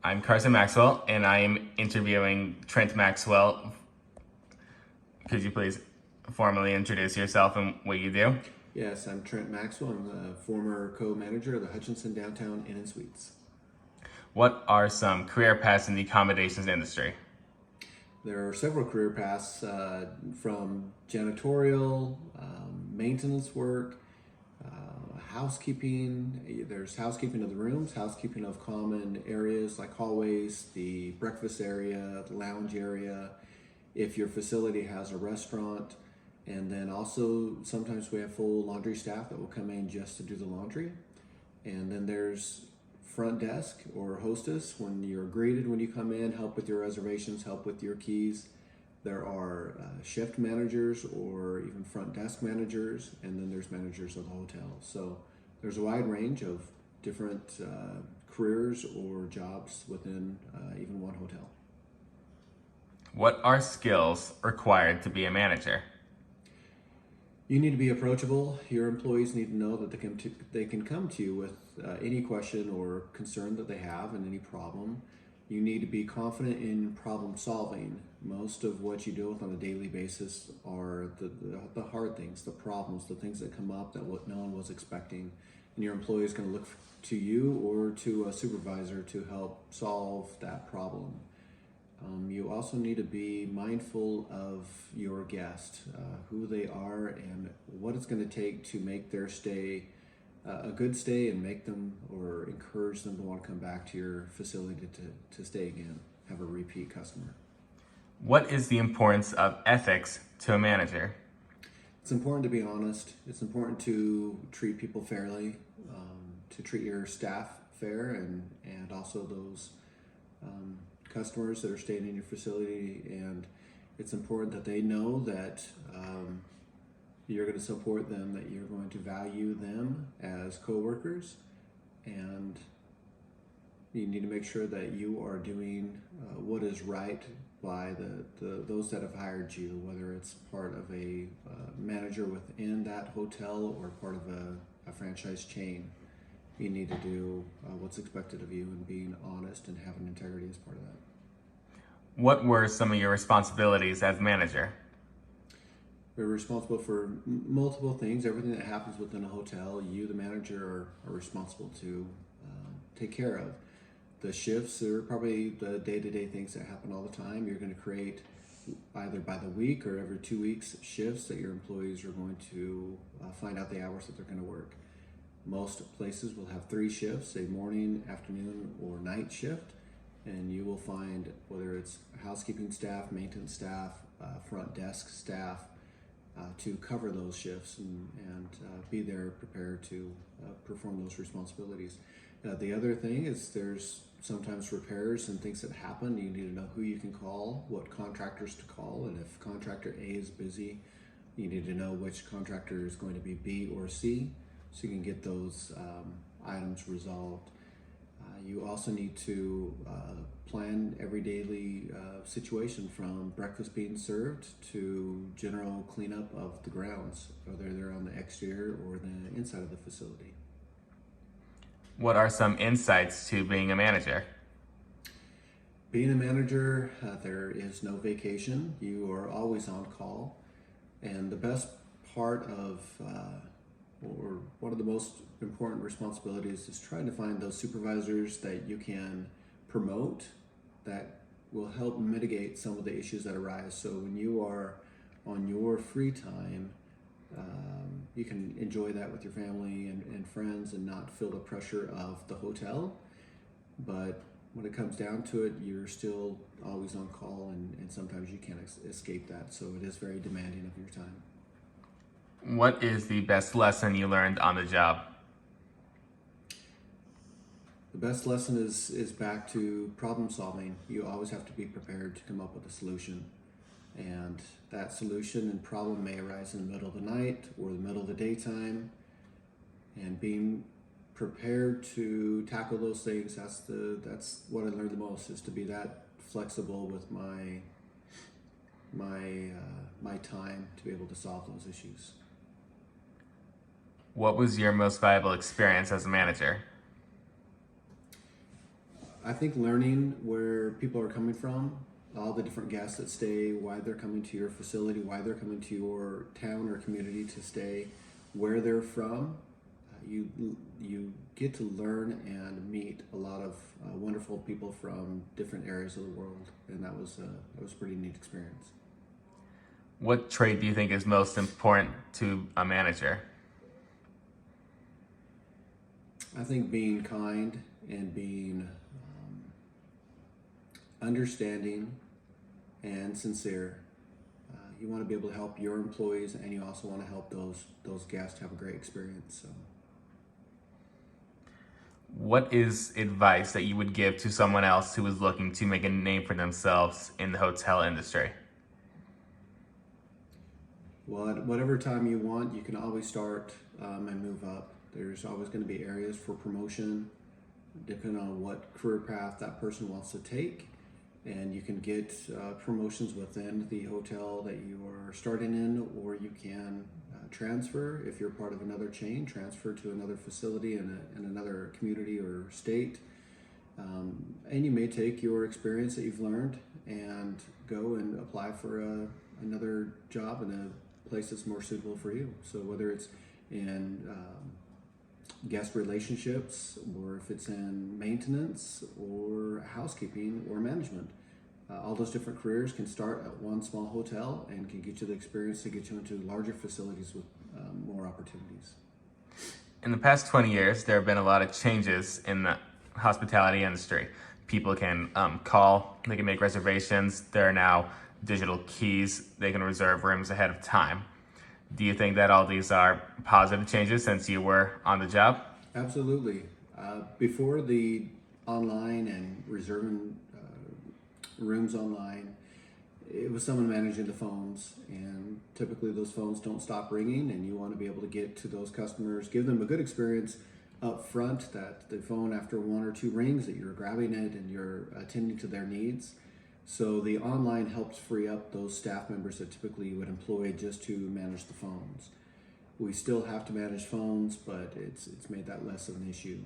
I'm Carson Maxwell, and I am interviewing Trent Maxwell. Could you please formally introduce yourself and what you do? Yes, I'm Trent Maxwell. I'm the former co-manager of the Hutchinson Downtown Inn and Suites. What are some career paths in the accommodations industry? There are several career paths from janitorial, maintenance work, housekeeping. There's housekeeping of the rooms, housekeeping of common areas like hallways, the breakfast area, the lounge area. If your facility has a restaurant, and then also sometimes we have full laundry staff that will come in just to do the laundry. And then there's front desk or hostess when you're greeted when you come in, help with your reservations, help with your keys. There are shift managers or even front desk managers, and then there's managers of the hotel. So there's a wide range of different careers or jobs within even one hotel. What are skills required to be a manager? You need to be approachable. Your employees need to know that they can come to you with any question or concern that they have and any problem. You need to be confident in problem solving. Most of what you deal with on a daily basis are the hard things, the problems, the things that come up that what no one was expecting. And your employee is going to look to you or to a supervisor to help solve that problem. You also need to be mindful of your guest, who they are, and what it's going to take to make their stay a good stay and make them or encourage them to want to come back to your facility to stay again, have a repeat customer. What is the importance of ethics to a manager? It's important to be honest. It's important to treat people fairly, to treat your staff fair, and also those customers that are staying in your facility. And it's important that they know that you're going to support them, that you're going to value them as co-workers, and you need to make sure that you are doing what is right by those that have hired you, whether it's part of a manager within that hotel or part of a franchise chain. You need to do what's expected of you, and being honest and having integrity as part of that. What were some of your responsibilities as manager? We're responsible for multiple things. Everything that happens within a hotel, you, the manager, are responsible to take care of. The shifts are probably the day-to-day things that happen all the time. You're going to create either by the week or every 2 weeks shifts that your employees are going to find out the hours that they're going to work. Most places will have 3 shifts, a morning, afternoon, or night shift. And you will find whether it's housekeeping staff, maintenance staff, front desk staff, to cover those shifts and be there prepared to perform those responsibilities. The other thing is there's sometimes repairs and things that happen. You need to know who you can call, what contractors to call, and if contractor A is busy, you need to know which contractor is going to be B or C, so you can get those items resolved. You also need to plan every daily situation, from breakfast being served to general cleanup of the grounds, whether they're on the exterior or the inside of the facility. What are some insights to being a manager? Being a manager, there is no vacation. You are always on call. And the best part of or one of the most important responsibilities is trying to find those supervisors that you can promote that will help mitigate some of the issues that arise. So when you are on your free time, you can enjoy that with your family and friends and not feel the pressure of the hotel. But when it comes down to it, you're still always on call, and sometimes you can't escape that. So it is very demanding of your time. What is the best lesson you learned on the job? The best lesson is back to problem solving. You always have to be prepared to come up with a solution. And that solution and problem may arise in the middle of the night or the middle of the daytime. And being prepared to tackle those things, that's what I learned the most, is to be that flexible with my time to be able to solve those issues. What was your most valuable experience as a manager? I think learning where people are coming from, all the different guests that stay, why they're coming to your facility, why they're coming to your town or community to stay, where they're from, you get to learn and meet a lot of wonderful people from different areas of the world, and that was a pretty neat experience. What trait do you think is most important to a manager? I think being kind and being understanding and sincere. You want to be able to help your employees, and you also want to help those guests have a great experience. So, What is advice that you would give to someone else who is looking to make a name for themselves in the hotel industry? well, at whatever time you want, you can always start and move up. There's always going to be areas for promotion, depending on what career path that person wants to take. And you can get promotions within the hotel that you are starting in, or you can transfer if you're part of another chain, transfer to another facility in another community or state. And you may take your experience that you've learned and go and apply for another job in a place that's more suitable for you. So whether it's in guest relationships, or if it's in maintenance or housekeeping or management. All those different careers can start at one small hotel and can get you the experience to get you into larger facilities with more opportunities. In the past 20 years, there have been a lot of changes in the hospitality industry. People can call, they can make reservations. There are now digital keys. They can reserve rooms ahead of time. Do you think that all these are positive changes since you were on the job? Absolutely. Before the online and reserving rooms online, it was someone managing the phones, and typically those phones don't stop ringing, and you want to be able to get to those customers, give them a good experience up front, that the phone after one or two rings that you're grabbing it and you're attending to their needs. So the online helps free up those staff members that typically you would employ just to manage the phones. We still have to manage phones, but it's made that less of an issue.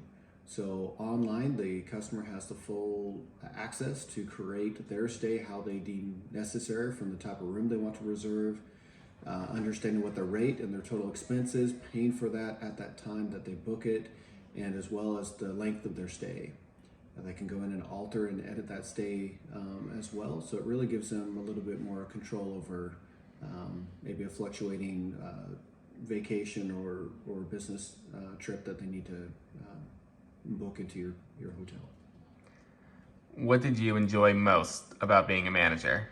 So online, the customer has the full access to create their stay how they deem necessary, from the type of room they want to reserve, understanding what their rate and their total expense is, paying for that at that time that they book it, and as well as the length of their stay. They can go in and alter and edit that stay as well. So it really gives them a little bit more control over maybe a fluctuating vacation or business trip that they need to book into your hotel. What did you enjoy most about being a manager?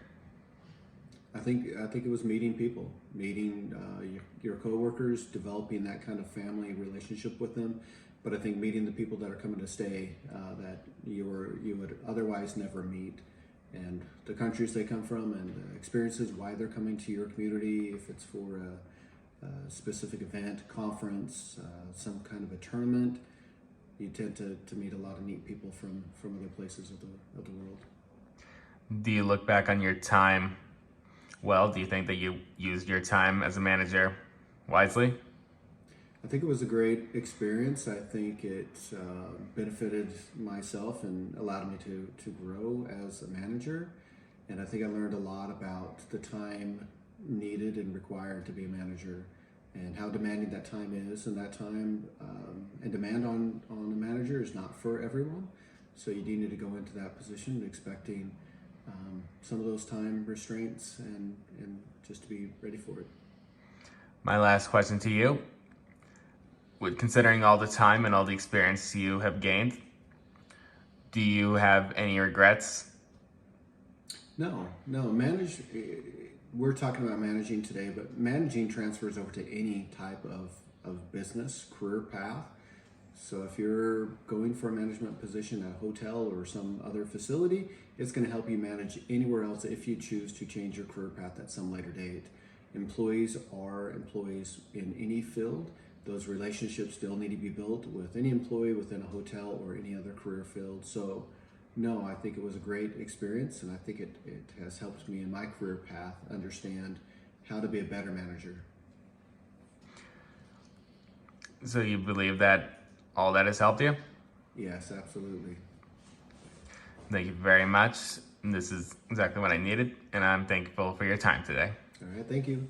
I think it was meeting people, meeting your coworkers, developing that kind of family relationship with them. But I think meeting the people that are coming to stay that you would otherwise never meet, and the countries they come from, and the experiences, why they're coming to your community, if it's for a specific event, conference, some kind of a tournament. You tend to meet a lot of neat people from other places of the world. Do you look back on your time well? Do you think that you used your time as a manager wisely? I think it was a great experience. I think it benefited myself and allowed me to grow as a manager. And I think I learned a lot about the time needed and required to be a manager, and how demanding that time is. And that time and demand on a manager is not for everyone. So you do need to go into that position expecting some of those time restraints and just to be ready for it. My last question to you. Considering all the time and all the experience you have gained, do you have any regrets? No. We're talking about managing today, but managing transfers over to any type of business, career path. So if you're going for a management position at a hotel or some other facility, it's going to help you manage anywhere else if you choose to change your career path at some later date. Employees are employees in any field. Those relationships still need to be built with any employee within a hotel or any other career field. So no, I think it was a great experience, and I think it has helped me in my career path understand how to be a better manager. So you believe that all that has helped you? Yes, absolutely. Thank you very much. This is exactly what I needed, and I'm thankful for your time today. All right, thank you.